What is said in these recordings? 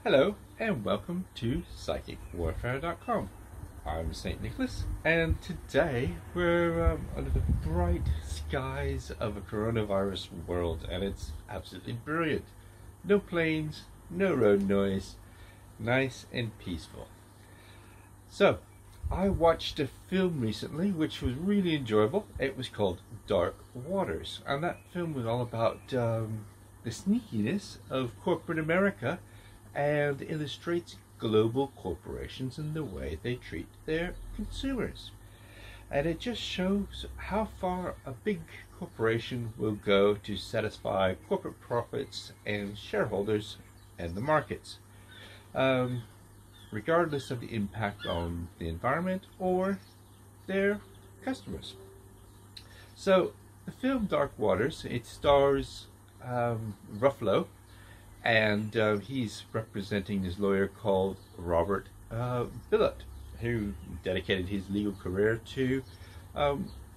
Hello and welcome to PsychicWarfare.com. I'm St. Nicholas, and today we're under the bright skies of a coronavirus world, and it's absolutely brilliant. No planes, no road noise, nice and peaceful. So, I watched a film recently which was really enjoyable. It was called Dark Waters, and that film was all about the sneakiness of corporate America and illustrates global corporations and the way they treat their consumers. And it just shows how far a big corporation will go to satisfy corporate profits and shareholders and the markets, regardless of the impact on the environment or their customers. So the film Dark Waters, it stars Ruffalo, and he's representing this lawyer called Robert Bilott, who dedicated his legal career to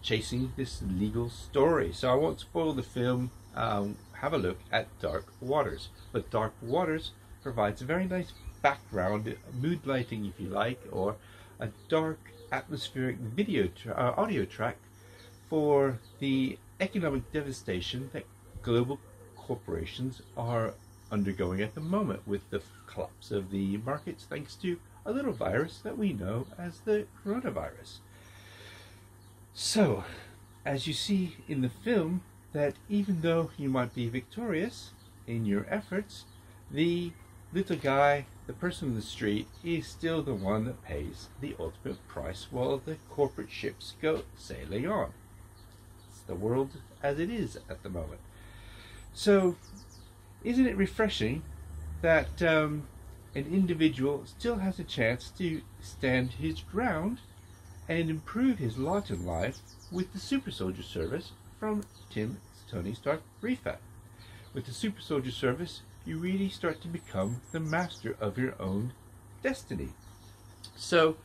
chasing this legal story. So I won't spoil the film. Have a look at Dark Waters. But Dark Waters provides a very nice background, mood lighting if you like, or a dark atmospheric audio track for the economic devastation that global corporations are undergoing at the moment with the collapse of the markets thanks to a little virus that we know as the coronavirus. So, as you see in the film, that even though you might be victorious in your efforts, the little guy, the person in the street, is still the one that pays the ultimate price while the corporate ships go sailing on. It's the world as it is at the moment. So, isn't it refreshing that an individual still has a chance to stand his ground and improve his lot in life with the Super Soldier Service from Tim Tony Stark Rifat? With the Super Soldier Service, you really start to become the master of your own destiny. So,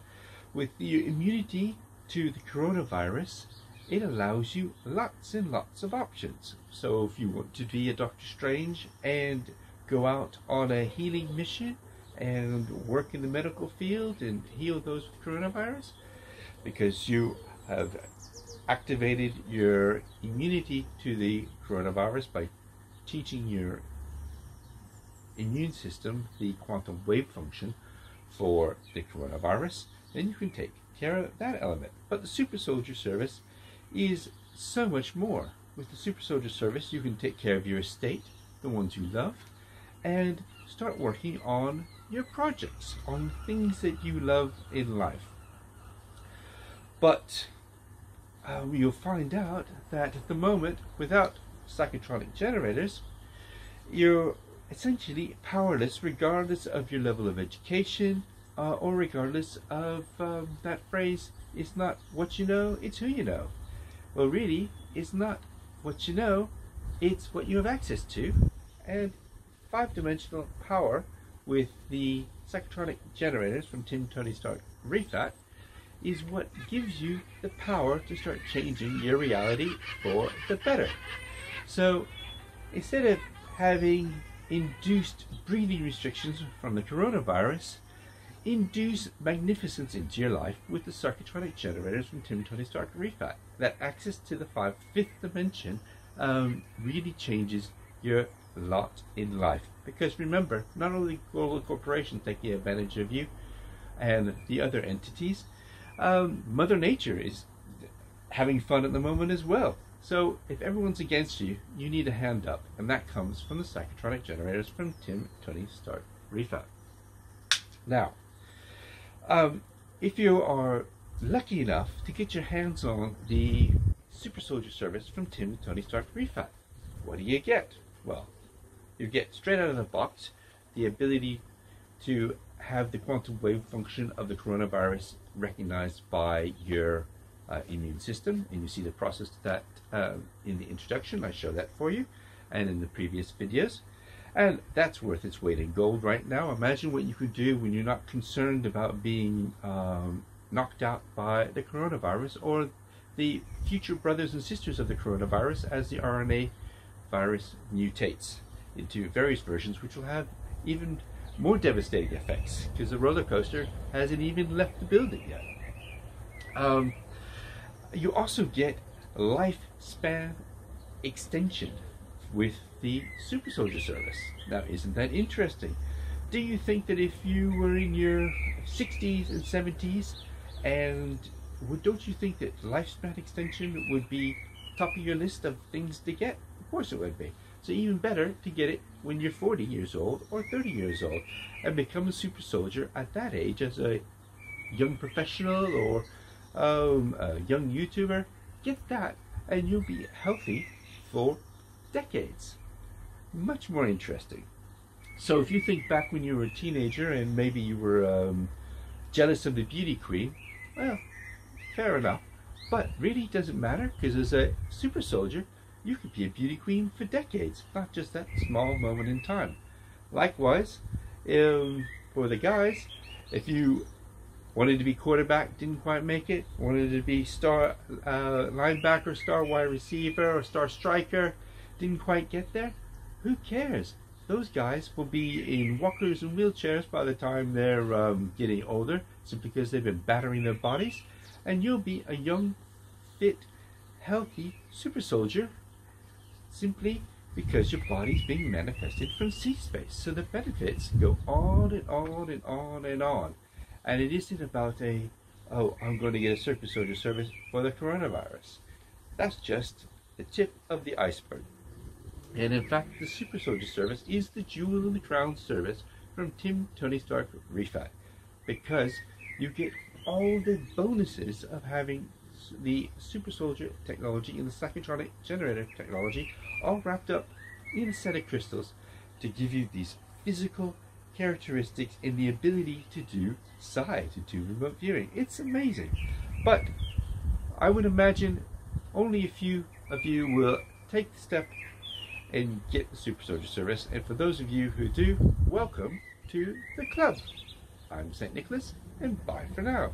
with your immunity to the coronavirus, it allows you lots and lots of options. So if you want to be a Doctor Strange and go out on a healing mission and work in the medical field and heal those with coronavirus, because you have activated your immunity to the coronavirus by teaching your immune system the quantum wave function for the coronavirus, then you can take care of that element. But the Super Soldier Service is so much more. With the Super Soldier Service, you can take care of your estate, the ones you love, and start working on your projects, on things that you love in life. But you'll find out that at the moment, without psychotronic generators, you're essentially powerless regardless of your level of education, or regardless of that phrase, it's not what you know, it's who you know. Well, really, it's not what you know, it's what you have access to. And 5-dimensional power with the psychotronic generators from Tim Tony Stark Rifat is what gives you the power to start changing your reality for the better. So instead of having induced breathing restrictions from the coronavirus, induce magnificence into your life with the psychotronic generators from Tim Tony Stark Rifat. That access to the fifth dimension really changes your lot in life. Because remember, not only global corporations taking advantage of you and the other entities, Mother Nature is having fun at the moment as well. So if everyone's against you, you need a hand up, and that comes from the psychotronic generators from Tim Tony Stark Rifat. Now, if you are lucky enough to get your hands on the Super Soldier service from Tim Tony Stark Rifat, what do you get? Well, you get straight out of the box the ability to have the quantum wave function of the coronavirus recognized by your immune system, and you see the process to that in the introduction. I show that for you, and in the previous videos, and that's worth its weight in gold right now. Imagine what you could do when you're not concerned about being knocked out by the coronavirus or the future brothers and sisters of the coronavirus as the RNA virus mutates into various versions, which will have even more devastating effects because the roller coaster hasn't even left the building yet. You also get lifespan extension with the Super Soldier service. Now, isn't that interesting? Do you think that if you were in your 60s and 70s, and don't you think that lifespan extension would be top of your list of things to get? Of course it would be. So even better to get it when you're 40 years old or 30 years old and become a super soldier at that age as a young professional or a young YouTuber. Get that and you'll be healthy for decades. Much more interesting. So if you think back when you were a teenager and maybe you were jealous of the beauty queen, well, fair enough. But really doesn't matter, because as a super soldier, you could be a beauty queen for decades, not just that small moment in time. Likewise, for the guys, if you wanted to be quarterback, didn't quite make it, wanted to be star linebacker, star wide receiver, or star striker, didn't quite get there, who cares? Those guys will be in walkers and wheelchairs by the time they're getting older, simply because they've been battering their bodies, and you'll be a young, fit, healthy super soldier simply because your body's being manifested from C-space. So the benefits go on and on and on and on. And it isn't about oh, I'm going to get a super soldier service for the coronavirus. That's just the tip of the iceberg. And in fact, the Super Soldier service is the jewel in the crown service from Tim Tony Stark Rifat, because you get all the bonuses of having the Super Soldier technology and the psychotronic generator technology all wrapped up in a set of crystals to give you these physical characteristics and the ability to do psi, to do remote viewing. It's amazing. But I would imagine only a few of you will take the step and get the Super Soldier service, and for those of you who do, welcome to the club. I'm St. Nicholas, and bye for now.